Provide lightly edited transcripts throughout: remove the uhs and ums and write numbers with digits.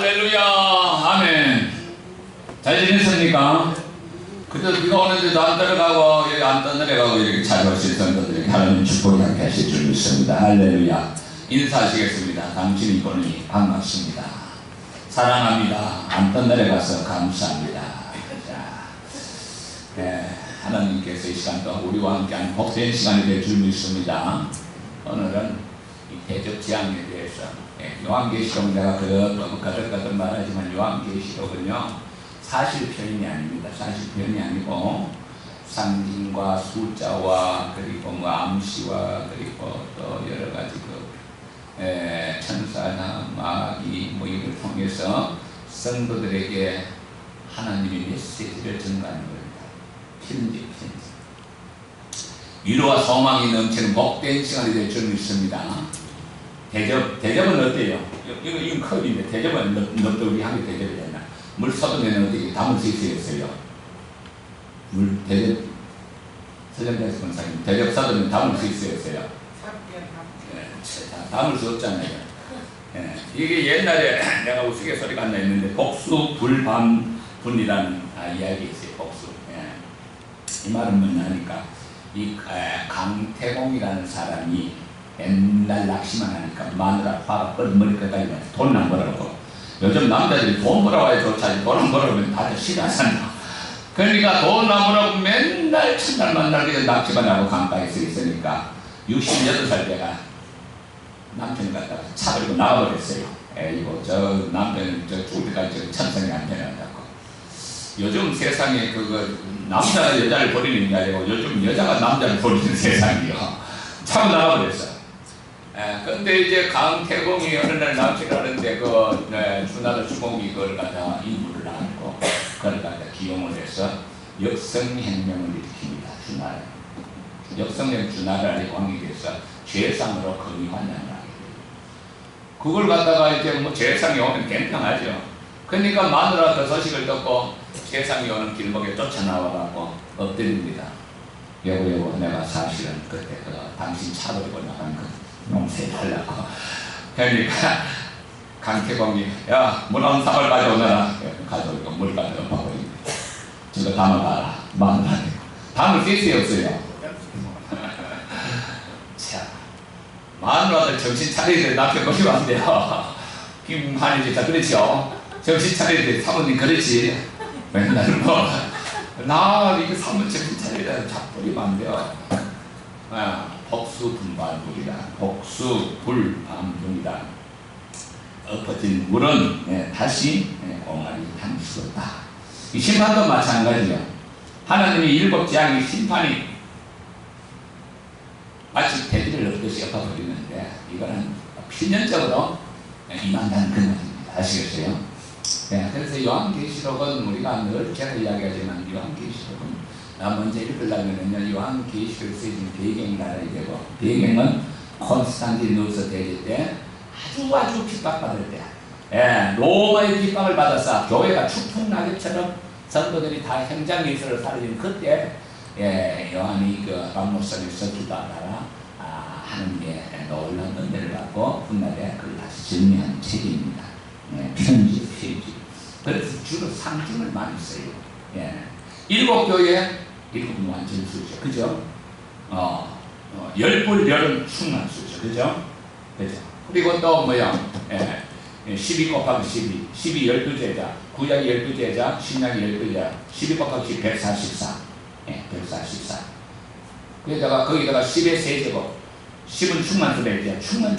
할렐루야. 아멘. 잘 지냈습니까? 그저 비가 오는데도 안 따라가고 여기 안 떠내려가고 이렇게 찾아오신 성도들에게 하나님 축복이 함께 하실 줄 믿습니다. 할렐루야. 인사하시겠습니다. 당신이 보니 반갑습니다. 사랑합니다. 안 떠내려가서 감사합니다. 자, 하나님께서 이 시간 동안 우리와 함께하는 복된 시간이 될 줄 믿습니다. 오늘은 이 대적 재앙에 대해서 요한계시록 내가 거듭 말하지만 요한계시록은요 사실 표현이 아닙니다. 사실 표현이 아니고 상징과 숫자와 그리고 뭐 암시와 그리고 또 여러 가지 천사나 마귀 뭐 이걸 통해서 성도들에게 하나님의 메시지를 전가하는 겁니다. 편지. 위로와 소망이 넘치는 복된 시간이 될 줄 믿습니다. 대접은 어때요? 이건 컵인데 대접은 너도 우리 하게 대접이 되나? 물 쏟으면 어떻게 담을 수 있어요? 물 대접 서정대에서 권사님 대접 쏟으면 담을 수 있어요? 담을 수 없잖아요. 이게 옛날에 내가 우스갯소리가 안 나있는데 복수불반분이라는 이야기 있어요. 복수. 이 말은 뭐냐니까 이 강태공이라는 사람이 맨날 낚시만 하니까 마누라 화가 머리까지 돈 안 벌어고 요즘 남자들이 돈 벌어와야 좋지 돈 안 벌어오면 다들 싫어하잖아. 그러니까 돈 안 벌어오고 맨날 첫날 만날 그냥 낚시만 하고 강가에 서 있으니까 68살 때가 남편을 갖다가 차 버리고 나가버렸어요. 이거 저 남편은 저 죽을 때까지 천성이 안 되는다고. 요즘 세상에 남자가 여자를 버리는 게 아니고 요즘 여자가 남자를 버리는 세상이요. 차고 나가버렸어. 근데 이제 강태공이 어느 날 낚시를 하는데 주나라 주공이 그걸 갖다가 인물을 안고 그걸 갖다 기용을 해서 역성혁명을 일으킵니다. 주나라. 역성혁명 주나라의 왕이 돼서 죄상으로 건의환영을 하게 돼요. 그걸 갖다가 이제 뭐 죄상이 오면 괜찮하죠. 그러니까 마누라 그 소식을 듣고 죄상이 오는 길목에 쫓아나와갖고 엎드립니다. 여보 내가 사실은 그때 당신 차 버리고 나간 용서해달라고. 그러니까 강태공이 야 문헌상을 가져오너라. 가져오니까 물 가져와 버립니다. 저거 담아봐라. 마누라한테 담을 수 있어요 없어요? 자 마누라들 정신 차려야 돼. 남편 버리면 안 돼요. 김한희 지사 그렇죠? 정신 차려야 돼. 사모님 그렇지? 맨날 나 이거 사모 정신 차려야 돼. 자꾸 버리면 안 돼요. 복수분반불이다. 복수불반불이다. 엎어진 물은 다시 공활이 할 수 없다. 이 심판도 마찬가지죠. 하나님이 일곱 재앙의 심판이 마치 대지를 엎듯이 엎어버리는데 이거는 필연적으로 임한다는 그 말입니다. 아시겠어요? 그래서 요한계시록은 우리가 늘 제가 이야기하지만 요한계시록은 먼저 읽으려면요 요한계시록에 쓰여진 배경이 알아야 되고 배경은 콘스탄티누스 대제 때 아주 핍박받을 때 로마의 핍박을 받아서 교회가 추풍낙엽처럼 성도들이 다 행장일서를 사라진 그때 요한이 박목성의 서주도 알아라 하나님의 놀라운 은혜를 받고 훗날에 그걸 다시 정리한 책입니다. 편지. 그래서 주로 상징을 많이 써요. 일곱 교회 일곱은 완전 수죠. 그죠? 10불 열은 충만 수죠. 그죠? 그리고 또 12 곱하기 12 12 구약이 12제자 신약이 12제자 12 곱하기 10 144 144 거기다가 10의 세제곱 10은 충만수래죠. 충만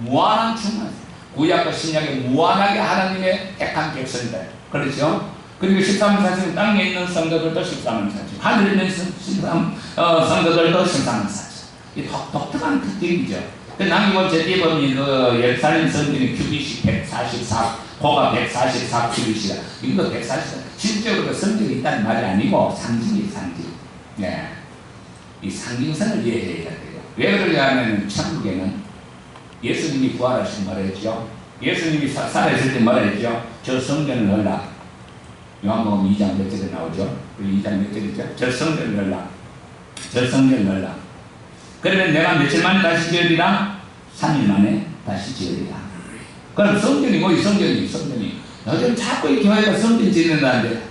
무한한 충만. 구약과 신약에 무한하게 하나님의 택한 백성이다. 그렇죠? 그리고 13만 4천 땅에 있는 성도들도 13만 4천 하늘에 있는 성도들도 13만 4천 이 독특한 특징이죠. 남기본 제띠범이 예루살렘 성전의 큐빗이 144 고가 144 큐빗이다. 이거 144 실제로 성전이 있다는 말이 아니고 상징이 상징. 이 상징성을 이해해야 돼요. 왜 그러냐면 천국에는 예수님이 부활하신 뭐라 했죠? 예수님이 살아있을 때 뭐라 했죠? 저 성전을 넣으라. 요한복음 2장 몇 절에 나오죠? 그리고 2장 몇 절이죠? 저 성전을 넣으라. 그러면 내가 며칠 만에 다시 지으리라? 3일 만에 다시 지으리라. 그럼 성전이 뭐이 성전이 요즘 자꾸 이 교회가 성전 짓는다는데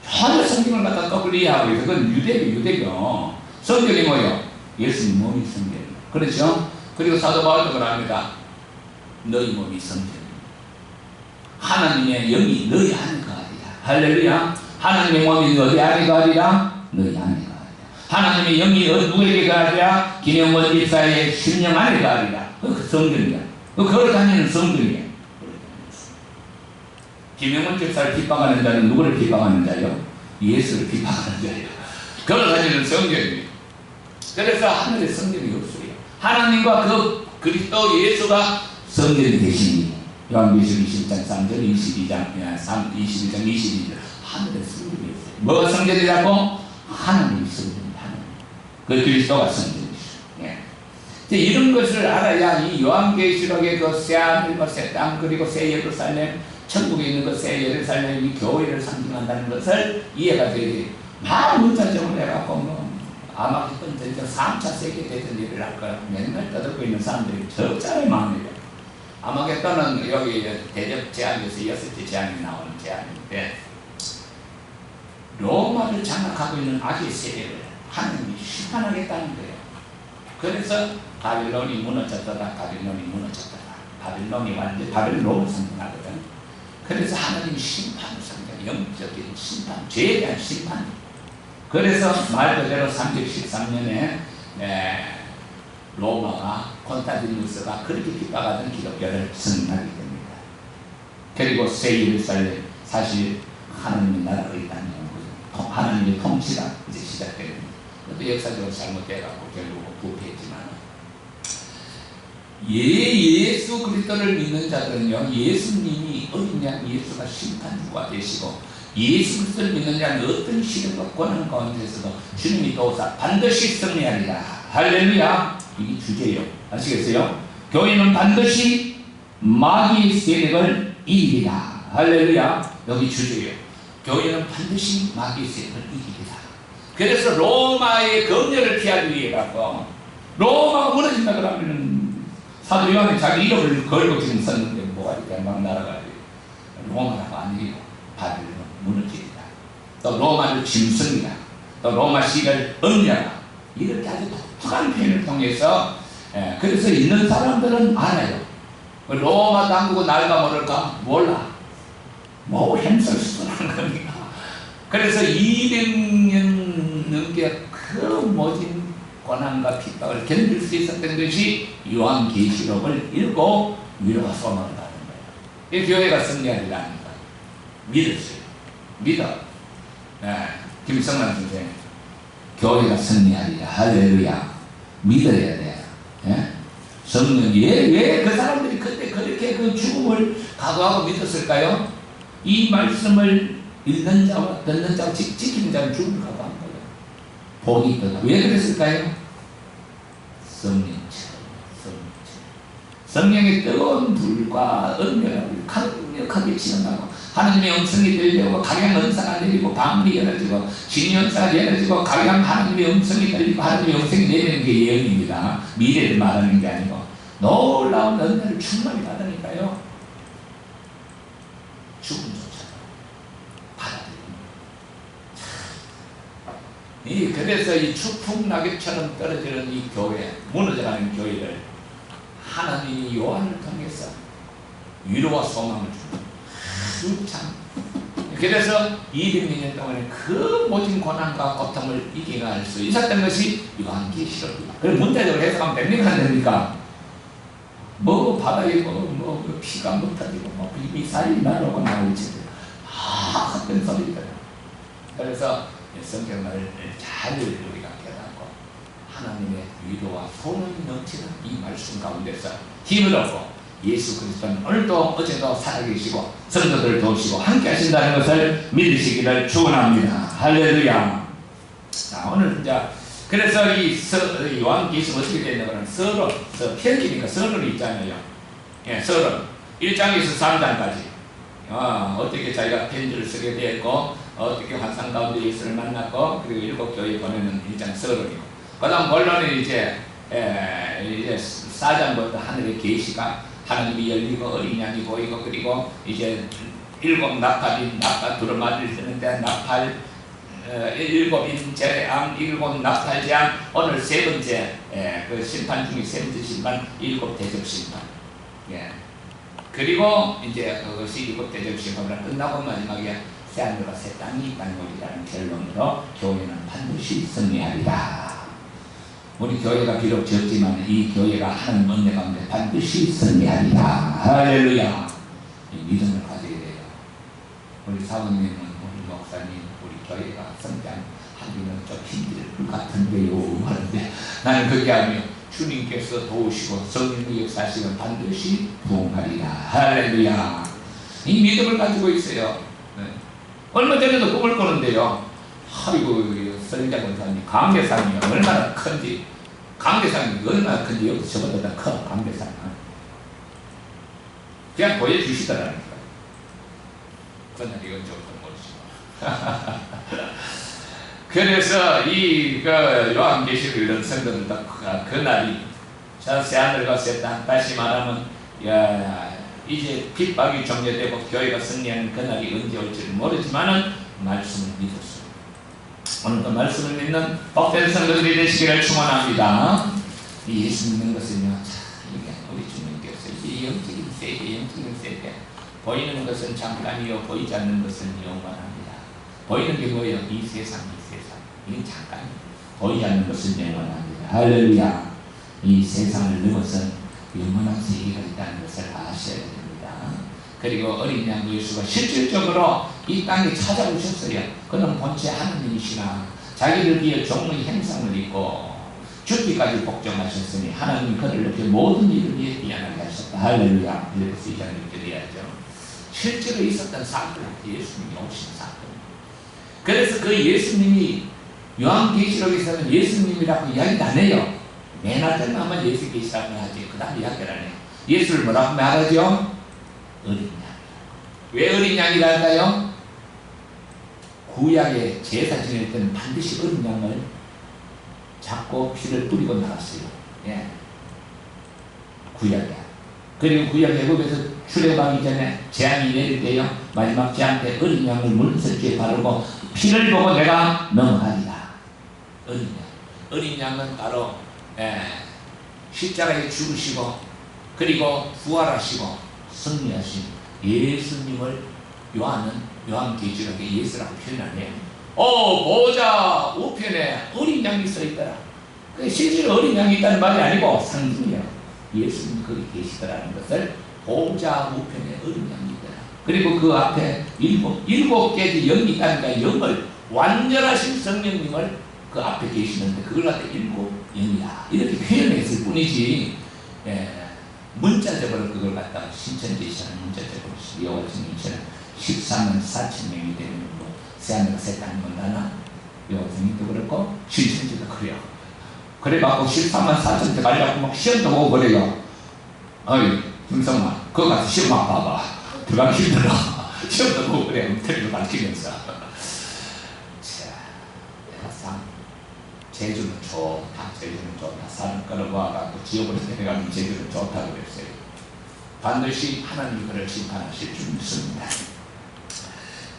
전혀 성경을 갖다 거꾸로 이해하고 있어. 그건 유대교. 성전이 뭐요? 예수님 몸이 성전이에요. 그렇죠? 그리고 사도 바울도 그럽니다. 너희 몸이 성전이에요. 하나님의 영이 너희 안에 거하리라. 할렐루야. 하나님의 몸이 어디 안에 거하리라? 너희 안에 거하리라. 하나님의 영이 누구에게 거하리라? 김영원 집사의 심령 안에 거하리라. 그 성전이야. 그걸 다니는 성전이야. 김영원 집사를 핍박하는 자는 누구를 핍박하는 자요? 예수를 핍박하는 자예요. 그걸 다니는 성전이에요. 그래서 하늘에 성전이 없어요. 하나님과 그 그리스도 예수가 성전이 되시니 요한계시록 20장 3절 22장 22절 하늘에 성전이 있어요. 뭐가 성전이라고? 하나님이 성전이다. 그 그리스도가 성전이죠. 예. 이런 것을 알아야 이 요한계시록의 그 새하늘과 새 땅 그리고 새 예루살렘 천국에 있는 그 새 예루살렘 이 교회를 상징한다는 것을 이해가 돼야 돼요. 막 문자적으로 해갖고 뭐 아마 그때 3차 세계대전 일을 할 거야. 맨날 떠들고 있는 사람들이 적잖아요, 마음이에요. 아마겟돈은 여기 대접 제안에서 6째 제안이 나오는 제안인데 로마를 장악하고 있는 악의 세계를 하나님이 심판하겠다는 거예요. 그래서 바빌론이 무너졌다가 바빌론이 완전 바빌론을 상징하거든. 그래서 하나님이 심판을 상징해. 영적인 심판, 죄에 대한 심판. 그래서 말 그대로 313년에 로마가 콘스탄티누스가 그렇게 핍박하던 기독교를 승리하게 됩니다. 그리고 새 예루살렘 사실 하나님의 나라가 있다는 거죠. 하나님의 통치가 이제 시작됩니다. 그것도 역사적으로 잘못돼갖고 결국 부패했지만 예수 그리스도를 믿는 자들은요 예수님이 어린 양 예수가 심판주가 되시고 예수 그리스도를 믿는 자는 어떤 시련과 고난 가운데서도 주님이 도우사 반드시 승리하리라. 할렐루야. 이게 주제예요. 아시겠어요? 교회는 반드시 마귀의 세력을 이기리라. 할렐루야. 여기 주제예요. 교회는 반드시 마귀의 세력을 이기리라. 그래서 로마의 검열을 피하기 위해 갖고 로마가 무너진다 그러면 사도 요한이 자기 이름을 걸고 지금 썼는데 뭐가 이렇게 막 날아가야 돼요. 로마가 아니고 바빌론 무너지리라. 또 로마를 짐승이라. 또 로마 시를 음녀라. 이렇게 아주 독특한 표현을 통해서 그래서 있는 사람들은 알아요. 로마 당국은 알까 모를까? 몰라. 뭐 행설수술하는 겁니까? 그래서 200년 넘게 그 모진 고난과 핍박을 견딜 수 있었던 것이 요한계시록을 읽고 위로가 소망을 받는 거예요. 이 교회가 승리하리라니까 믿었어요. 믿어. 김성란 선생 교회가 승리하리라. 할렐루야. 믿어야 돼. 성령이 왜 그 사람들이 그때 그렇게 그 죽음을 각오하고 믿었을까요? 이 말씀을 읽는 자와 듣는 자와 지키는 자는 죽음을 각오한 거예요. 복이 있거든. 왜 그랬을까요? 성령의 뜨거운 불과 은혜를 강력하게 지나가고 하나님의 음성이 들리고 각양 은사가 내리고 방문이 열어지고 진리 은사가 열어지고 각양 하나님의 음성이 들리고 하나님의 음성이 내리는 게 예언입니다. 미래를 말하는 게 아니고 놀라운 은혜를 충만히 받으니까요 죽음조차도 받아들입니다. 그래서 이 추풍 낙엽처럼 떨어지는 이 교회, 무너져가는 교회를 하나님이 요한을 통해서 위로와 소망을 줍니다. 참. 그래서 200년 동안에 그 모든 고난과 고통을 이겨갈 수 있었던 것이 요한계시록입니다. 그럼 문제적으로 해석하면 됩니까? 안 됩니까? 뭐 바다에 뭐 피가 못 터지고 뭐 미사일이 날아오고 나오지 어떤 소리들. 그래서 성경을 잘 우리가 깨닫고 하나님의 위로와 소망이 넘치는 이 말씀 가운데서 힘을 얻고 예수 그리스도는 오늘도 어제도 살아계시고 성도들을 도우시고 함께 하신다는 것을 믿으시기를 축원합니다. 할렐루야. 자, 오늘 이제 그래서 이 요한계시록 어떻게 되냐 그러면 서론, 편지니까 서론이 있잖아요. 예, 서론 1장에서 3장까지 어떻게 자기가 편지를 쓰게 되었고 어떻게 환상 가운데 예수를 만났고 그리고 7교회에 보내는 1장 서론이고 그 다음 본론은 이제 4장부터 하늘의 계시가 하나님이 열리고 어린 양이 보이고, 그리고 이제 일곱 나팔인 나팔 두루마리를 드는데 나팔 일곱인 재앙, 일곱 나팔 재앙, 오늘 세 번째 그 심판 중에 세 번째 심판, 일곱 대접 심판. 예. 그리고 이제 그것이 일곱 대접 심판으로 끝나고 마지막에 새하늘과 새 땅이 땅이라는 결론으로 교회는 반드시 승리하리라. 우리 교회가 비록 적지만 이 교회가 하나님 은혜 가운데 반드시 승리하리라. 할렐루야. 이 믿음을 가져야 돼요. 우리 사모님은, 우리 목사님, 우리 교회가 성장하기는 좀 힘들 것 같은데요 하는데, 나는 그게 아니요, 주님께서 도우시고 성령의 역사하시면 반드시 부흥하리라. 할렐루야. 이 믿음을 가지고 있어요. 네. 얼마 전에도 꿈을 꾸는데요, 아이고 선인자 권사님 강계산이 얼마나 큰지, 강계산이 얼마나 큰지 여기 저보다 더 커. 강계산은 그냥 보여주시더라니까. 그날 이건 좀 모르시고 그래서 이 요한계시록 이런 성도들도 그날이 저 새하늘과 새 땅, 다시 말하면 이제 핍박이 종료되고 교회가 승리하는 그날이 언제 올지는 모르지만은 말씀을 믿었습니다. 오늘도 말씀을 믿는 복된 성도들이 되시기를 축원합니다. 예수 믿는 것은요, 이게 우리 주님께서 이제 영적인 세계, 영적인 세계, 보이는 것은 잠깐이요 보이지 않는 것은 영원합니다. 보이는 게 뭐예요? 이 세상, 이건 잠깐입니다. 보이지 않는 것은 영원합니다. 할렐루야. 이 세상을 넘어선 영원한 세계가 있다는 것을 아셔야 됩니다. 그리고 어린 양 예수가 실질적으로 이 땅에 찾아오셨어요. 그는 본체 하나님이시나 자기를 위해 종의 형상을 입고 죽기까지 복종하셨으니 하나님이 그를 이렇게 모든 일을 위해 미안하게 하셨다. 할렐루야. 빌립보서 2장 6절이야죠. 실제로 있었던 사건, 예수님이 오신 사건. 그래서 그 예수님이 요한계시록에서는 예수님이라고 이야기도 안 해요. 맨 앞에는 아마 예수 계시라고 하지. 그 다음 이야기를 안 해요. 예수를 뭐라고 말하죠? 어린 양. 왜 어린 양이라 할까요? 구약에 제사 지낼 때는 반드시 어린 양을 잡고 피를 뿌리고 나갔어요. 예. 구약에. 그리고 구약 예고에서 출애굽하기 전에 재앙이 내릴 때요, 마지막 재앙 때 어린 양을 물설주에 바르고 피를 보고 내가 넘어가리라. 어린 양. 어린 양은 바로 십자가에 죽으시고 그리고 부활하시고 승리하신 예수님을 요한계시록에 예수라고 표현하네요. 보자 우편에 어린 양이 써있더라. 실제로 어린 양이 있다는 말이 아니고 상징이에요. 예수님이 거기 계시더라는 것을 보자 우편에 어린 양이 있더라. 그리고 그 앞에 일곱 개의 영이 있다니까 영을 완전하신 성령님을 그 앞에 계시는데 그걸 갖다 일곱 영이다 이렇게 표현했을 뿐이지, 문자적으로 그걸 갖다가 신천지에서는 문자적으로 여호와 증인처럼 14만 4천 명이 되는 거, 새하늘과 새 땅이 만나나 여호와 증인도 그렇고 신천지도 그래요. 그래갖고 14만 4천 대 가려고 막 시험도 보고 그래요. 어이 김성만 그거 가서 시험 막 봐봐. 들어가기 힘들어. 시험도 보고 그래. 엉터리로 가르치면서. 제주는 좋다. 제주는 좋다. 산을 끌어모아갖고 지옥으로 내려가면 제주는 좋다고 그랬어요. 반드시 하나님이 그를 심판하실 줄 믿습니다.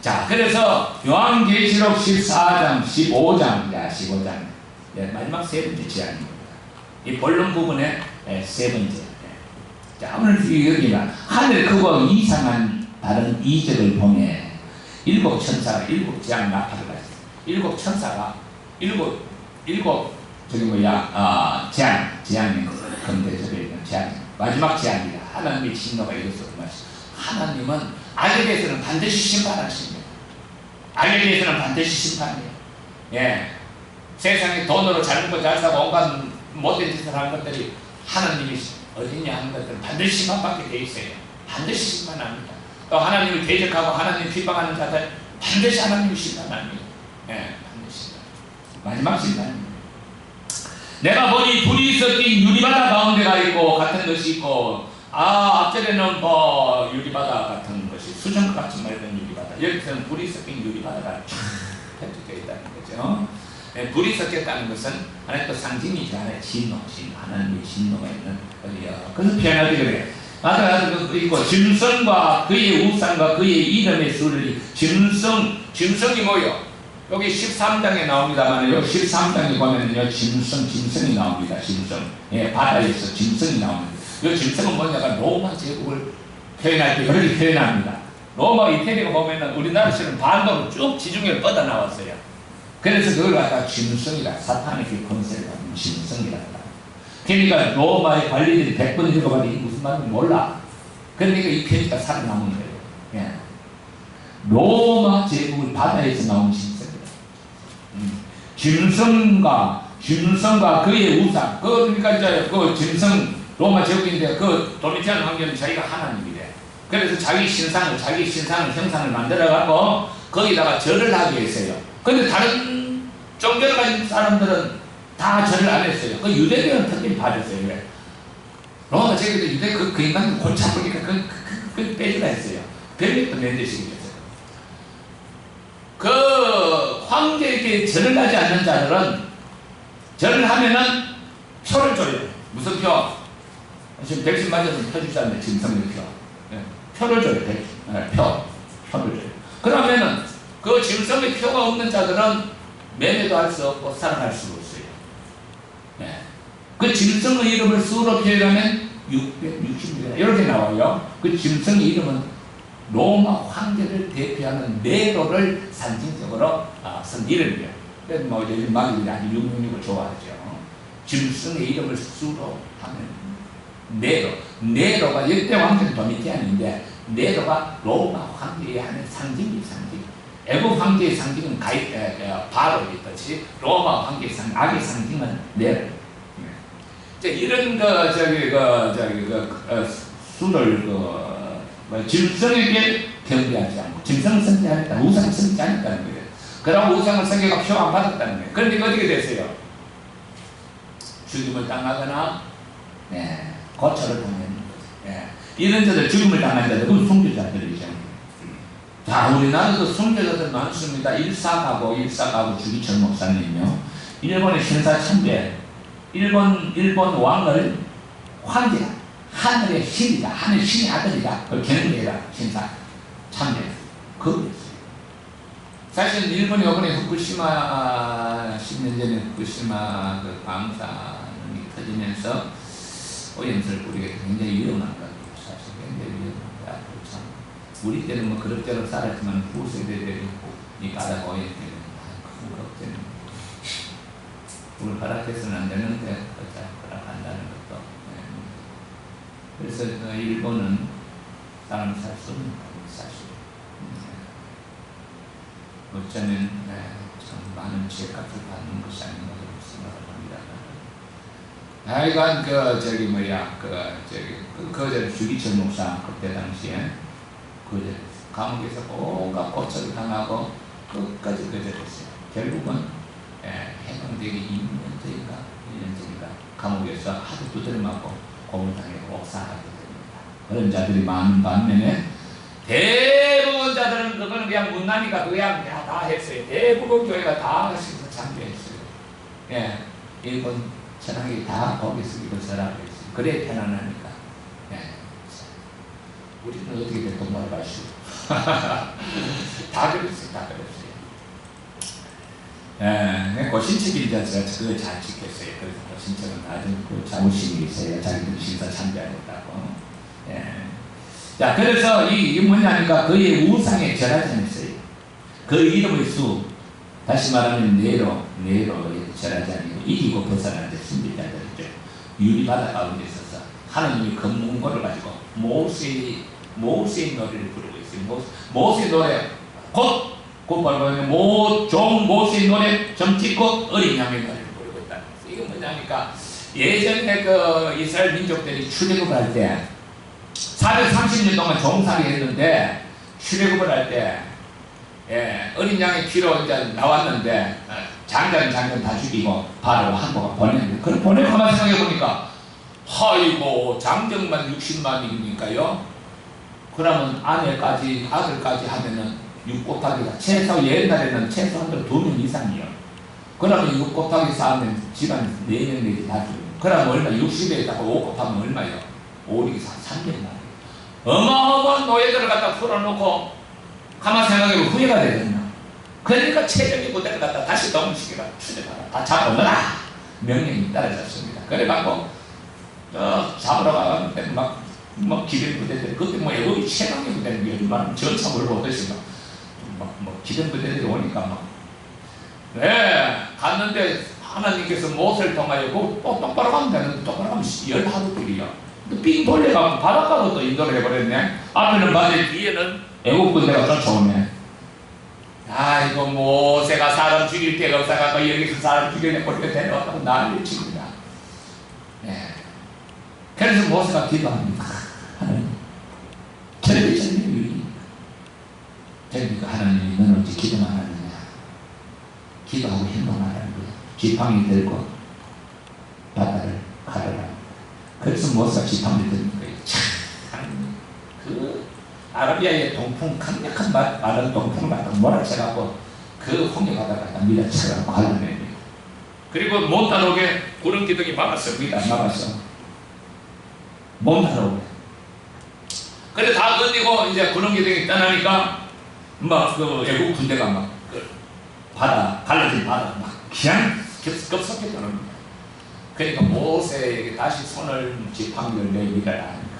자, 그래서 요한계시록 14장, 15장, 15장 마지막 세 번째 제안입니다. 이 본론 부분의 세 번째. 자, 오늘 여기가 하늘 크고 이상한 다른 이적을 보매 일곱 천사가 일곱 재앙 나팔을 가졌어요. 일곱 천사가 일곱 재앙이 건대접에 있는 재앙, 마지막 재앙이다. 하나님의 진노가 이것으로 말씀. 하나님은 악에 대해서는 반드시 심판하십니다. 악에 대해서는 반드시 심판해요. 예. 세상에 돈으로 잘 먹고 잘 사고 온갖 못된 짓을 하는 것들이 하나님이 어디냐 하는 것들은 반드시 심판받게 돼 있어요. 반드시 심판합니다. 또 하나님을 대적하고 하나님 핍박하는 자들 반드시 하나님이 심판합니다. 예. 마지막 심판입니다. 내가 보니 불이 섞인 유리바다 가운데가 있고 같은 것이 있고, 앞전에는 뭐 유리바다 같은 것이 수정과 같이 말했던 유리바다, 여기서는 불이 섞인 유리바다가 펼쳐져 있다는 거죠. 불이 섞였다는 것은 하나의 또 상징이지 않아요. 진노, 하나님의 진노가 있는 거예요. 그래서 표현하기 그래. 아들 있고 짐승과 그의 우상과 그의 이름의 수를 짐승이 뭐요? 여기 13장에 나옵니다만 여기 13장에 보면요 짐승이 나옵니다. 짐승. 예, 바다에서 짐승이 나옵니다. 이 짐승은 뭐냐가 로마 제국을 표현할 때 그렇게 표현합니다. 로마 이태리가 보면은 우리나라처럼 반도로 쭉 지중해를 뻗어 나왔어요. 그래서 그걸 갖다가 짐승이라 사탄의 권세를 갖는 짐승이란다. 그러니까 로마의 관리들이 100번 읽어봐도 무슨 말인지 몰라. 그러니까 이 편지가 살아남은 거예요. 예. 로마 제국을 바다에서 나온 짐승이다. 짐승과 그의 우상. 그러니까 이제 그 짐승 로마 제국인데 그 도미티안 황제는 자기가 하나님이래. 그래서 자기 신상을 형상을 만들어가고 거기다가 절을 하게 했어요. 근데 다른 종교를 가진 사람들은 다 절을 안 했어요. 그 유대교는 특별히 받았어요. 왜? 로마 제국에서 유대 그 인간을 골치 아프니까 그 빼주라 했어요. 별명도 맨들식이었어요. 그 황제에게 절을 하지 않는 자들은 절을 하면은 표를 줘요. 무슨 표? 지금 백신 맞아서 표 주지 않네. 짐승의 표. 네. 표를 줘요. 표를 줘요. 그러면은 그 짐승의 표가 없는 자들은 매매도 할 수 없고 살아갈 수가 없어요. 네. 그 짐승의 이름을 수로 표현하면 660이라 이렇게 나와요. 그 짐승의 이름은 로마 황제를 대표하는 네로를 상징적으로 쓴 이름이에요. 그래서 뭐 요즘 마귀들이 아주 666을 좋아하죠. 짐승의 이름을 수로 하면 네로가 역대 황제는 도미티안인데 네로가 로마 황제의 하는 상징. 애국 황제의 상징은 바로였듯이 로마 황제의 악의 상징은 네로. 이런 수를 짐승에게 경배하지 않고 짐승을 섬기지 않았다. 우상을 섬기지 않았다는 거예요. 그럼 우상을 섬기가 표 안 받았다는 거예요. 그런데 어떻게 됐어요? 죽임을 당하거나 고초를 당하는 거죠. 이런 자들 죽임을 당한 자들 그건 순교자들이죠. 자, 우리나라도 순교자들 많습니다. 일사가고 주기철 목사님요. 일본의 신사 참배 일본 왕을 황제가 하늘의 신이다. 하늘 신의 아들이다. 그 경배해라. 신사 참배 그거였어요. 사실 일본이 이번에 후쿠시마 10년 전에 후쿠시마 그 방사능이 터지면서 오염수를 뿌리게 굉장히 위험한 거예요. 사실 굉장히 위험합니다. 참 우리 때는 뭐 그럭저럭 살았지만 후세대들이 이 바다가 오염되면 큰 걱정입니다. 그걸 허락해서는 안 되는데 허락한다는 것도. 그래서 일본은 사람 살 수 없는 거예요. 사실. 어쩌면 참 많은 죄값을 받는 것이 아닌가 생각을 합니다. 하여간 주기철 목사 그때 당시에 감옥에서 온갖 고초를 당하고 끝까지 거절했어요. 결국은 해방되기 2년전인가 감옥에서 하도 두드려 맞고 고문당하고 옥사하게 됩니다. 그런 자들이 많은 반면에 대부분 자들은 그거는 그냥 문난이가 그냥 다 했어요. 대부분 교회가 다 가시면서 참배했어요. 일본 천황이 다 거기서 이거 절하고 있어요. 그래 편안하니까. 우리는 어떻게 될까 말하시오. 다 그랬어요. 고신책이 제가 그걸 잘 지켰어요. 그래서 고신책은 아주 자부심이 있어요. 자기들 신사 참배하겠다고. 자, 그래서 이 뭐냐니까 그의 우상에 절하지 않았어요. 그 이름의 수, 다시 말하면 네로 절하지 않고 이기고 벗어나는 신비자들이죠. 유리바다 가운데 있어서 하나님이 검문고를 가지고 모세의 노래를 부르고 있어요. 모세의 노래 곧 바로 종 모세의 노래 점 찍고 어린 양의 노래를 부르고 있다. 이게 뭐냐니까 예전에 그 이스라엘 민족들이 출애굽을 할 때 430년 동안 종살이 했는데 출애굽을 할 때 어린 양의 피로 이제 나왔는데 장전 다 죽이고 바로 한국을 보냈는데 그걸 보내고 가만 생각해 보니까 아이고 장정만 60만이니까요. 그러면 아들까지 하면은 6 곱하기 4 최소 옛날에는 최소 한 2명 이상이요. 그러면 6 곱하기 4 하면 집안 4명 내지 다 죽어요. 그러면 얼마? 60에다가 5 곱하면 얼마요? 오리기사 300만 어마어마한 노예들을 갖다 풀어놓고 가만 생각해보면 후회가 되거든요. 그러니까 최적의 부대를 갖다 다시 동식이라 추적하라. 다 잡아오너라 명령이 따라졌습니다. 그래갖고 잡으러 가는데 막 기병 부대들 그때 뭐 애국이 최강의 부대는 얼마나 전차물로 오듯이 막 기병 부대들이 오니까 갔는데 하나님께서 못을 통하여 또 똑바로 가면 되는데 똑바로 가면 열하루길이야. 삥 돌려가면 바닷가로 또 인도를 해버렸네. 앞에는 바다에 뒤에는 애국 군대가 쫓아오네. 이거 모세가 사람 죽일 데가 없어갖고 여기서 사람 죽여내고 데려왔다고 난리 칩니다. 그래서 모세가 기도합니다. 하나님, 텔레비전의 유리입니다. 그러니까 하나님이 너는 어찌 기도만 하느냐. 기도하고 행동하라는 거예요. 지팡이 들고 바다를 가르라. 그래서 모세가 지팡이 드는 거예요. 참, 그 아라비아의 동풍, 강력한 마른 동풍을 갖다 몰아쳐갖고 그 홍해바다를 갖다 밀어쳐갖고 갈라냅니다. 그리고 못 따라오게 구름 기둥이 막았습니다. 막았어. 못 따라오게. 그래 다 건디고 이제 구름 기둥이 떠나니까 막 그 애국 군대가 막 바다, 갈라진 바다 막 그냥 급속히 떠납니다. 그러니까 모세에게 다시 손을 지팡이를 내밀어라 하니까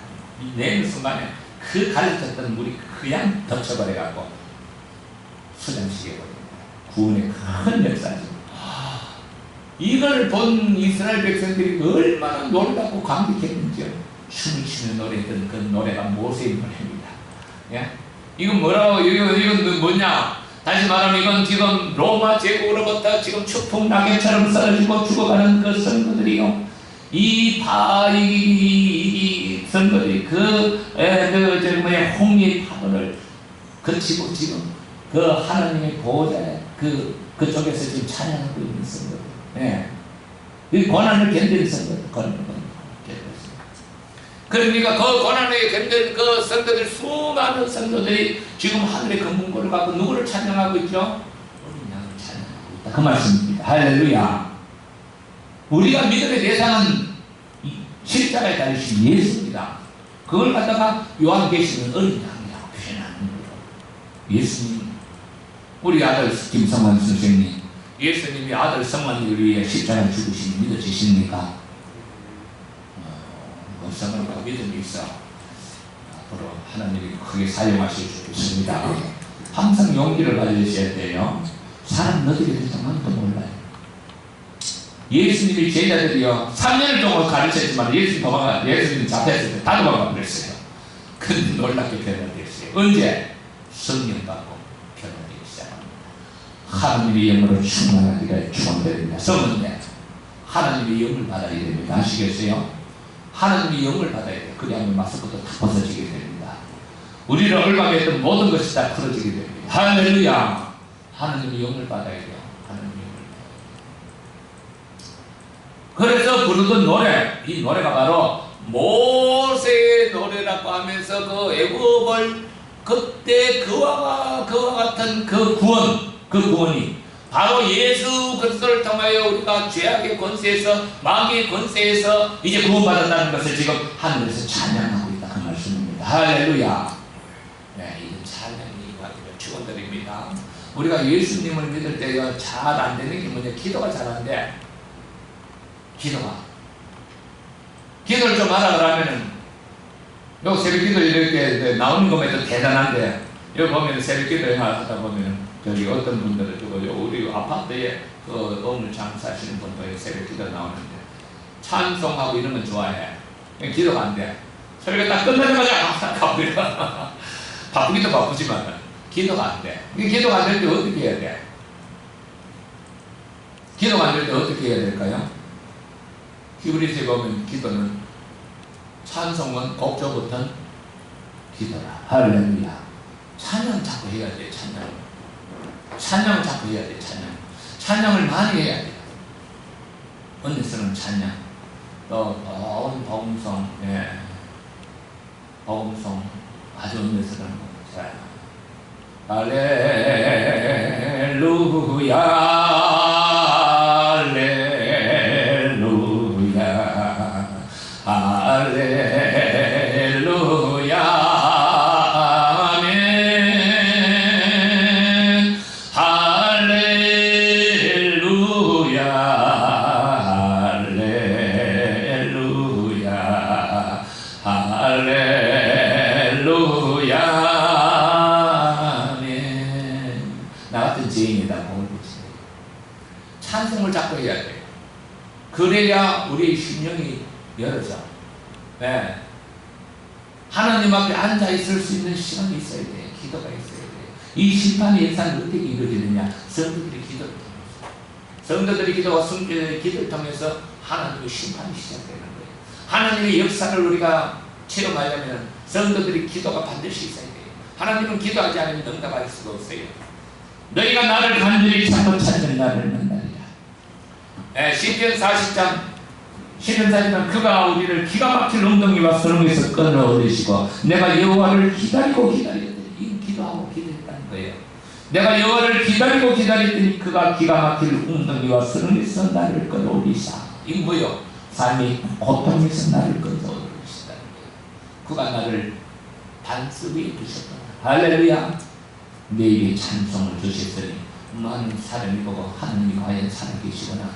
내는 순간에 그 갈라졌던 물이 그냥 덮쳐버려갖고 수장시켜버립니다. 구원의 큰 역사죠. 이걸 본 이스라엘 백성들이 얼마나 놀랍고 감격했는지요. 춤을 추는 노래던 그 노래가 모세의 노래입니다. 예? 이건 뭐라고, 이건 뭐냐? 다시 말하면 이건 지금 로마 제국으로부터 지금 추풍 낙엽처럼 썰어지고 죽어가는 그 선거들이요. 이 선거들이 홍리의 파도를 그치고 지금 그 하나님의 보호자에 그쪽에서 지금 찬양하고 있는 선거들. 예. 이 고난을 견디는 선거들, 그러니까 그 고난을 견디는 그 선거들, 수많은 선거들이 지금 하늘의 금문고를 갖고 누구를 찬양하고 있죠? 우리 양을 찬양하고 있다. 그 말씀입니다. 할렐루야. 우리가 믿음의 대상은 십자가에 달리신 예수입니다. 그걸 갖다가 요한계시는 어린 양이라고 표현하는 거예요. 예수님, 우리 아들 김성환 선생님, 예수님이 아들 성만이를 위해 십자가에 죽으신 믿어지십니까? 성을과 믿음이 있어 앞으로 하나님이 크게 사용하실 수 있습니다. 항상 용기를 가지셔야 돼요. 사람 어떻게 될지 아무도 몰라요. 예수님이 제자들이요 3년을 동안 가르쳤지만 예수님 잡혔을 때 다 도망가 버렸어요. 근데 놀랍게 변화됐어요. 언제? 성령 받고 변화되기 시작합니다. 하나님의 영으로 충만하기를 축원드립니다. 성은요 하나님의 영을 받아야 됩니다. 아시겠어요? 하나님의 영을 받아야 돼요. 그래야만 마스크도 다 벗어지게 됩니다. 우리를 얼마했던 모든 것이 다 풀어지게 됩니다. 할렐루야. 하나님의 영을 받아야 돼요. 하나님의 영을. 그래서 부르던 노래, 이 노래가 바로 모세의 노래라고 하면서 그 애굽을 그때 그와 같은 그 구원이 바로 예수 그리스도를 통하여 우리가 죄악의 권세에서 마귀의 권세에서 이제 구원받았다는 것을 지금 하늘에서 찬양하고 있다. 그 말씀입니다. 할렐루야. 네, 이런 찬양이 받기를 축원드립니다. 우리가 예수님을 믿을 때 잘 안 되는 게 뭐냐? 기도가 잘 안 돼. 기도를 좀 하라 그러면은 요 새벽 기도 이렇게 나오는 것만 해도 대단한데 여기 보면 새벽 기도 하다 보면은 저기 어떤 분들은 우리 아파트에 그 오늘 장사하시는 분도 새벽 기도 나오는데 찬송하고 이런 건 좋아해. 기도가 안 돼. 새벽에 딱 끝나자마자 가버려. 바쁘기도 바쁘지만 기도가 안 돼. 기도가 안 될 때 어떻게 해야 돼? 기도가 안 될 때 어떻게 해야 될까요? 히브리서에 보면 기도는 찬송은 곡조부터 기도라. 할렐루야. 찬양 자꾸 해야 돼. 찬양을 자꾸 해야 돼. 찬양을 많이 해야 돼. 언니스는 찬양, 또 복음성, 예, 복음성 아주 언니스는 자, 할렐루야, 할렐루야, 할렐루야. 죄인에다 복을 주시네. 찬송을 자꾸 해야 돼요. 그래야 우리의 심령이 열어져. 네. 하나님 앞에 앉아 있을 수 있는 시간이 있어야 돼. 기도가 있어야 돼. 이 심판의 역사는 어떻게 이루어지느냐? 성도들이 기도를 통해서. 성도들이 기도를 통해서 하나님의 심판이 시작되는 거예요. 하나님의 역사를 우리가 체험하려면 성도들이 기도가 반드시 있어야 돼요. 하나님은 기도하지 않으면 응답할 수가 없어요. 너희가 나를 간절히 찾고 찾는 나를 만나리라. 시편 40장 그가 우리를 기가 막힐 웅덩이와 수렁에서 끌어 올리시고 내가 여호와를 기다리고 기다렸더니 기도하고 기다렸다는 거예요. 내가 여호와를 기다리고 기다렸더니 그가 기가 막힐 웅덩이와 수렁에서 나를 끌어 올리사. 이거 뭐요? 삶이 고통에서 나를 끌어 올리시다는 거예요. 그가 나를 반석 위에 두셨다. 할렐루야. 내게 찬송을 주셨더니 많은 사람이 보고 하나님이 과연 살아계시거나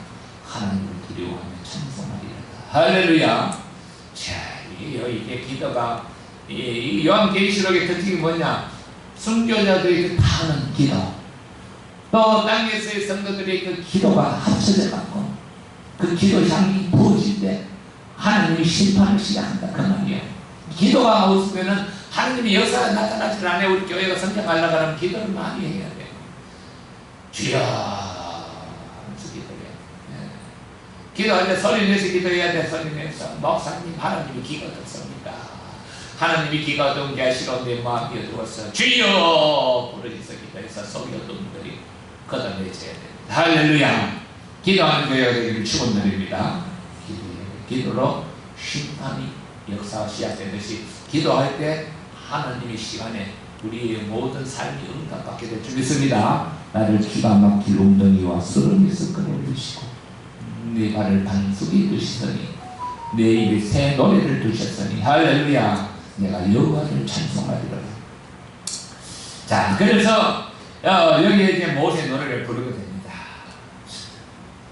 하나님을 두려워하며 찬송하리라. 할렐루야. 자, 이게 기도가 이 요한계시록의 특징이 뭐냐? 순교자들이 다 하는 기도, 또 땅에서의 성도들의 그 기도가 합쳐져 갖고 그 기도 향이 부어질 때 하나님이 심판을 시작한다 그 말이에요. 기도가 없으면은 하나님의 역사가 나타나질 않아요. 우리 교회가 성장하려고 하면 기도를 많이 해야 돼요. 주여 하면서 기도해요. 기도할 때 소리 내서 기도해야 돼. 소리 내서 목사님 하나님이 기가 어떻습니까? 하나님이 기가 어두운 게 싫어 내 마음이 어두웠어. 주여 부르짖어 기도해서 속이 어두운 분들이 걷어내줘야 됩니다. 할렐루야. 기도하는 교회가 되기를 축원드립니다. 기도로 심판이 역사가 시작되듯이 기도할 때 하나님의 시간에 우리의 모든 삶이 응답받게 될 줄 믿습니다. 나를 기가 막힐 웅덩이와 수렁에서 끌어올리시고 내 발을 반석에 두시더니 내 입에 새 노래를 두셨으니 할렐루야. 내가 여호와를 찬송하리라. 자, 그래서 여기에 이제 모세 노래를 부르게 됩니다.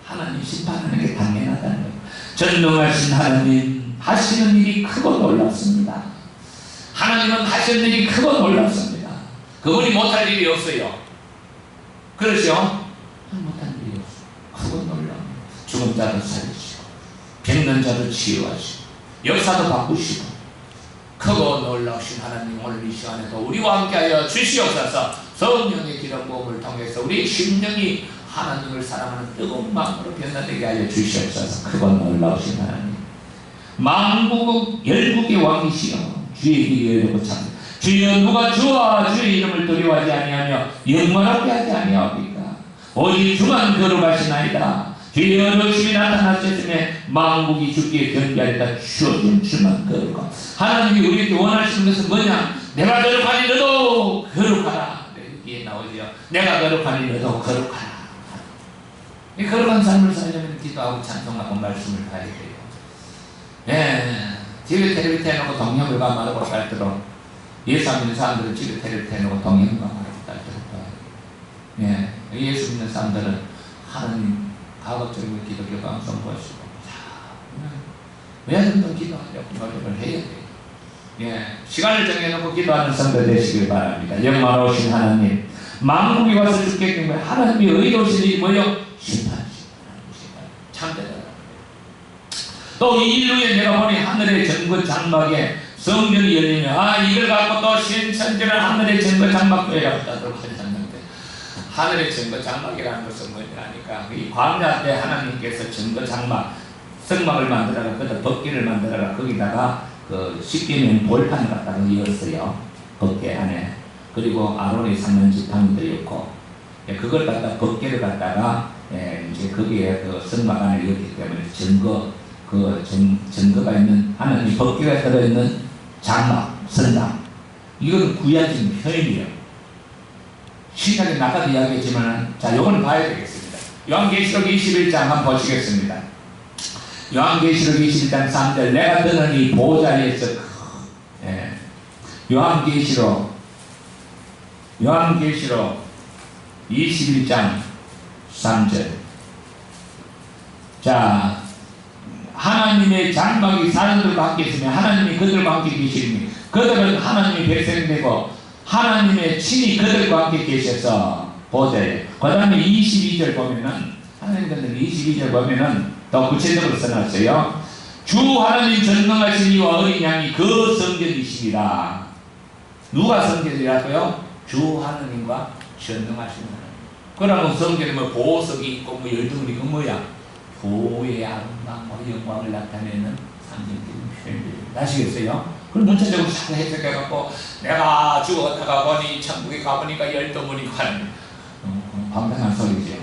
하나님 심판하는 게 당연하다는 거예요. 전능하신 하나님 하시는 일이 크고 놀랍습니다. 하나님은 하시는 일이 크고 놀랍습니다. 그분이 못할 일이 없어요. 그렇죠? 못할 일이 없어요. 크고 놀랍니다. 죽은 자를 살리시고 병든 자를 치유하시고 역사도 바꾸시고 크고 놀라우신 하나님, 오늘 이 시간에도 우리와 함께하여 주시옵소서. 성령의 기름 부음을 통해서 우리 심령이 하나님을 사랑하는 뜨거운 마음으로 변화되게 하여 주시옵소서. 크고 놀라우신 하나님, 만국 열국의 왕이시여 주의 길을 열고 참 주여 누가 주와 주의 이름을 두려워하지 아니하며 영원하게 하지 아니하옵니까? 오직 주만 거룩하시나이다. 주의 어려우심이 나타나셨음에 만국이 주께 경배하리다. 주님 주만 거룩하다. 하나님이 우리에게 원하시는 것은 뭐냐? 내가 거룩하니 너도 거룩하라. 여기에 나오죠. 내가 거룩하니 너도 거룩하라. 이 거룩한 삶을 살려면 기도하고 찬송하고 말씀을 봐야 돼요. 집에 텔레비전 해놓고 동영을과 말하고 살도록 예수 믿는 사람들은 집에 텔레비전 해놓고 동영을과 말하고 살도록 예수 믿는 사람들은 하나님 가급적이면 기독교 방송 보시고 매일도 기도하려고 노력을 해야 돼요. 시간을 정해놓고 기도하는 성도 되시길 바랍니다. 영광로우신 하나님, 만국이 와서 주께 경배 하나님이 의로우신 일이 뭐요? 심판. 참되다. 또 이 일루에 내가 보니 하늘의 정거 장막에 성전이 열리며 이걸 갖고 또 신천지를 하늘의 정거 장막교회라고 하도록 하셨는데, 하늘의 정거 장막이라는 것은 뭐냐니까 이 광야 때 하나님께서 정거 장막 성막을 만들어가 거기다 법궤를 만들어가 거기다가 그 십계명 돌판을 갖다가 이었어요. 법궤 안에. 그리고 아론의 상면 지팡이 들였고 그걸 갖다 법궤를 갖다가 이제 거기에 그 성막 안에 이었기 때문에 증거가 있는 하나님 법궤가 들어있는 장막, 성당, 이건 구약적인 표현이에요. 신약에 아까도 이야기했지만, 자, 요거는 봐야 되겠습니다. 요한계시록 21장 한번 보시겠습니다. 요한계시록 21장 3절, 내가 드는 이 보좌에서, 요한계시록 21장 3절. 자, 하나님의 장막이 사람들과 함께 있으며 하나님이 그들과 함께 계시니 그들은 하나님의 백성이 되고 하나님의 친히 그들과 함께 계셔서 보좌에 그 다음에 22절 보면은, 하나님 같은 22절 보면은 더 구체적으로 써놨어요. 주 하나님 전능하신 이와 어린 양이 그 성전이시니라. 누가 성전이라고요? 주 하나님과 전능하신 하나님. 그러면 성전에 뭐 보석이 있고 뭐 열두물이 그 뭐야? 보호의 아름다움과 영광을 나타내는 상징적인 표현입니다. 아시겠어요? 그걸 문자적으로 자꾸 해석해갖고 내가 죽었다가 보니 천국에 가보니까 열두물이 가는 방탕한 소리죠.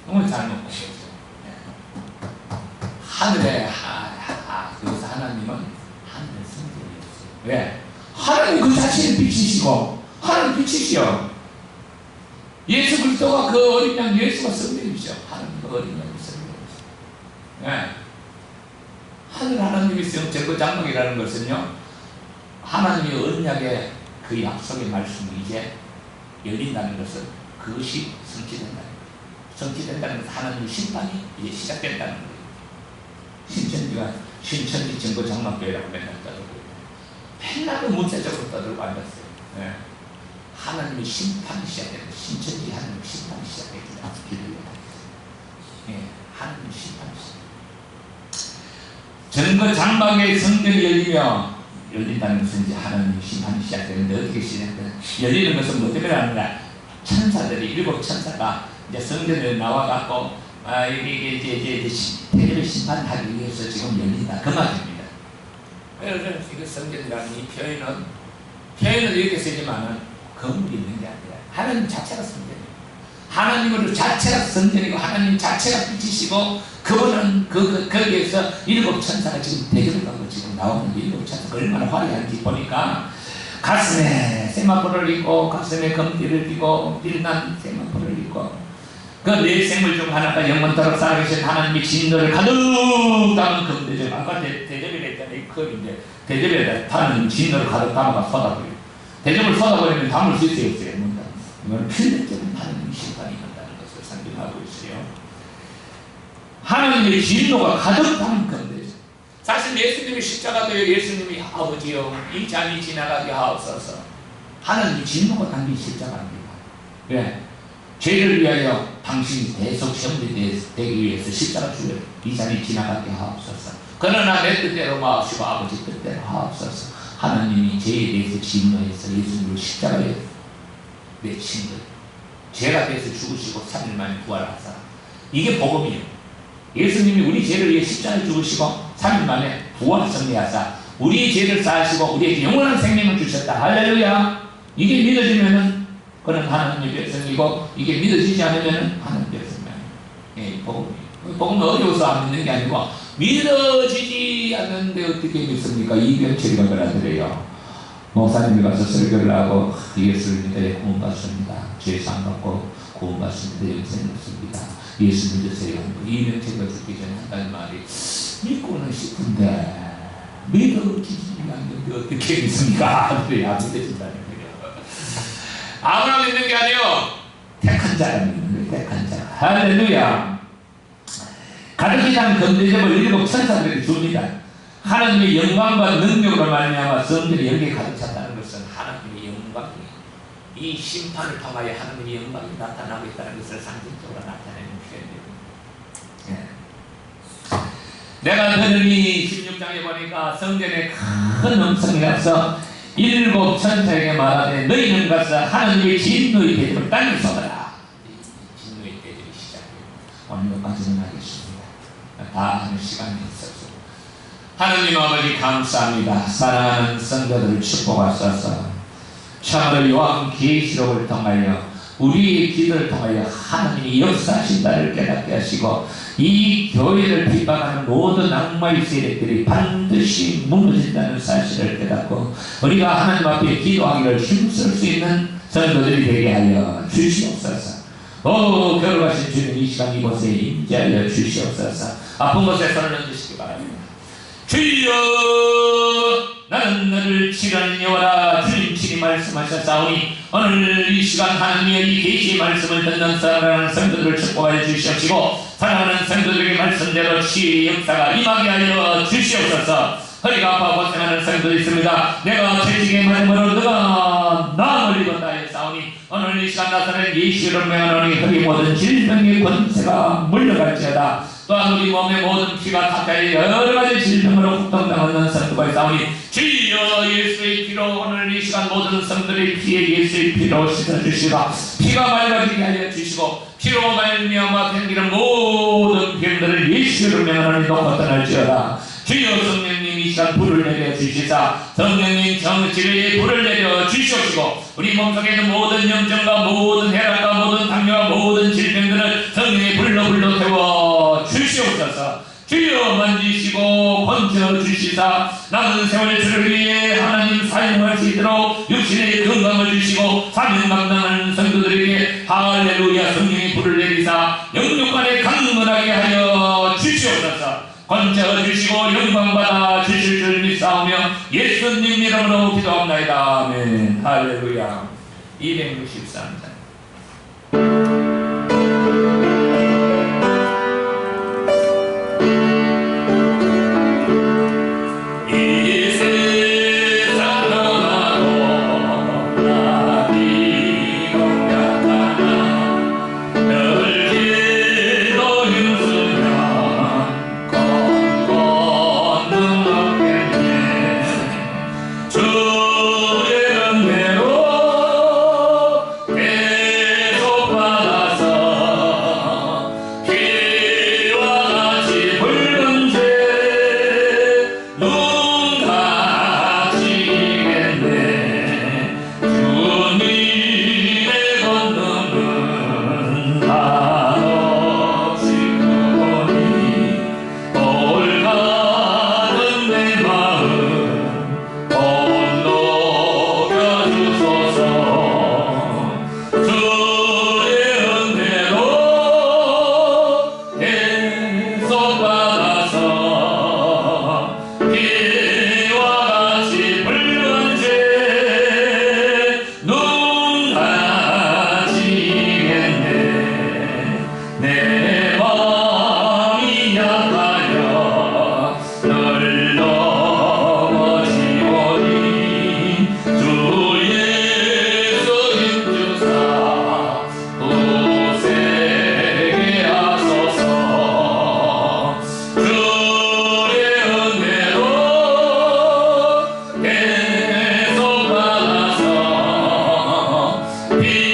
너무 잘못 보셨죠. 하늘에 그래서 하나님은 하늘의 성전이었어요. 왜? 하나님 그 자체는 빛이시고 하나님 빛이시여. 예수 그리스도가 그 어린 양 예수가 성전이시죠. 하나님 그 어린 양이 성전이시죠. 네. 하늘 하나님이 전거 장막이라는 것은요, 하나님이 언약의 그 약속의 말씀이 이제 열린다는 것은 그것이 성취된다는 거예요. 성취된다는 것은 하나님의 심판이 이제 시작된다는 거예요. 신천지 전거 장막교회라고 맨날 떠들고 맨날 문자적으로 떠들고 앉았어요. 네. 하나님의 심판이 시작됩니다. 신천지 하나님의 심판이 시작됩니다. 예, 하나님의 심판이 시작됩니다. 전거 장막의 성전이 열린다는 것은 이제 하나님의 심판이 시작되는데 어떻게 시작되냐? 열리는 것은 뭐 때문에 하느냐? 천사들이 일곱 천사가 이제 성전에 나와갖고 이게 대접을 심판하기 위해서 지금 열린다 그 말입니다. 그래서 이거 성전이라는 이 표현은 이렇게 쓰지만은 건물이 있는 게 아니라 하나님 자체가 성전이에요. 하나님으로 자체가 성전이고 하나님 자체가 빛이시고 그분은 거기에서 일곱 천사가 지금 대접을 하고 지금 나오는 일곱 천사가 얼마나 화려한지 보니까 가슴에 세마포를 입고 가슴에 검띠를 띠고 빛난 세마포를 입고 그 네 생물 중 하나가 영원토록 살아계신 하나님의 진노를 가득 담은 금대접. 아까 대접을 했잖아요. 이 컵인데 대접에 타는 진노를 가득 담아가 쏟아버려요. 대접을 쏟아버리면 담을 수 있어요? 이건 필연적인 하나님의 심판이 있다는 것을 상징하고 있어요. 하나님의 진노가 가득 담은 금대접. 사실 예수님이 십자가도요. 예수님이 아버지여 이 잔이 지나가게 하옵소서. 하나님의 진노가 담긴 십자가입니다. 왜? 죄를 위하여 당신이 대속 세움이 되기 위해서 십자가 주여 이 잔이 지나가게 하옵소서. 그러나 내 뜻대로 마옵시고 아버지 뜻대로 하옵소서. 하나님이 죄에 대해서 진노해서 예수님을 십자가에 내친 것. 죄가 돼서 죽으시고 3일 만에 부활하사. 이게 복음이에요. 예수님이 우리 죄를 위해 십자가에 죽으시고 3일 만에 부활 승리하사 우리의 죄를 사하시고 우리에게 영원한 생명을 주셨다. 할렐루야. 이게 믿어지면은 그는 하나님의 백성이고 이게 믿어지지 않으면 하나님의 백성이 아니에요. 예, 복음은 어려워서 안 믿는 게 아니고 믿어지지 않는데 어떻게 믿습니까? 이병철이가 그러더래요. 목사님이 가서 설교를 하고 예수를 믿어야 구원받습니다. 죄에서 안 받고 구원받습니다. 영생이 없습니다. 예수 믿으세요. 이병철이가 죽기 전에 한다는 말이 믿고는 싶은데 믿어지지 않는데 어떻게 믿습니까? 그래야 안 믿어진다는 거예요. 아무나 믿는 게 아니요 택한 자가 믿는 거예요. 택한 자. 할렐루야. 가득히 담은 금대접을 일곱 천사들에게 줍니다. 하나님의 영광과 능력으로 말미암아 성전이 여기에 가득 찼다는 것은 하나님의 영광이 이 심판을 통하여 하나님의 영광이 나타나고 있다는 것을 상징적으로 나타내는 표현입니다. 내가 들으니 16장에 보니까 성전에 큰 음성이 나서 일곱 천사에게 말하되 너희는 가서 하나님의 진노의 대접을 땅에 쏟아라. 진노의 대접이 시작돼요. 오늘 여기까지는 하겠습니다. 다 하는 시간이 있어서 하나님 아버지 감사합니다. 사랑하는 성도들을 축복하소서. 참으로 요한 계시록을 통하여 우리의 기도를 통하여 하나님이 역사하신다를 깨닫게 하시고 이 교회를 핍박하는 모든 악마의 세력들이 반드시 무너진다는 사실을 깨닫고 우리가 하나님 앞에 기도하기를 힘쓸 수 있는 성도들이 되게 하여 주시옵소서. 오 거룩하신 주님 이 시간 이곳에 임재하여 주시옵소서. 아픈 곳에 손을 얹으시기 바랍니다. 주여 나는 너를 치라는 여호와라. 주님 친히 말씀하셨사오니 오늘 이 시간 하나님의 이 계시의 말씀을 듣는 사랑하는 성도들을 축복하여 주시옵시고 사랑하는 성도들에게 말씀대로 치유의 역사가 임하게 하여 주시옵소서. 허리가 아파 고생하는 성도들이 있습니다. 내가 채찍에 맞음으로 너가 나음을 입었다 하였사오니 오늘 이 시간 나타낸 예수를 명하노니 흙이 모든 질병의 권세가 물러갈지어다. 또한 우리 몸의 모든 피가 가까이 여러가지 질병으로 혹동당하는 성도가 있사오니 주여 예수의 피로 오늘 이 시간 모든 성들의 피에 예수의 피로 씻어주시라. 피가 맑아지게 하여 주시고 피로 말미암아 생기는 모든 병들을 예수를 명하노니 놓고 떠날지어다. 주여 성령님 이 시간 불을 내려 주시사 성령님 정치를 불을 내려 주시옵시고 우리 몸속에 있는 모든 염증과 모든 혈압과 모든 당뇨와 모든 질병들을 성령의 불로 태워 주시옵소서. 주여 만지시고 건져 주시사 남은 세월 주를 위해 하나님 사용할 수 있도록 육신의 건강을 주시고 사명 감당하는 성도들에게 할렐루야 성령의 불을 내리사 영육간에 강건하게 하여 주시옵소서. 건져 주시고 영광받아 주실 줄 믿사오며 예수님 이름으로 기도합나이다. 아멘. 할렐루야. 263장. He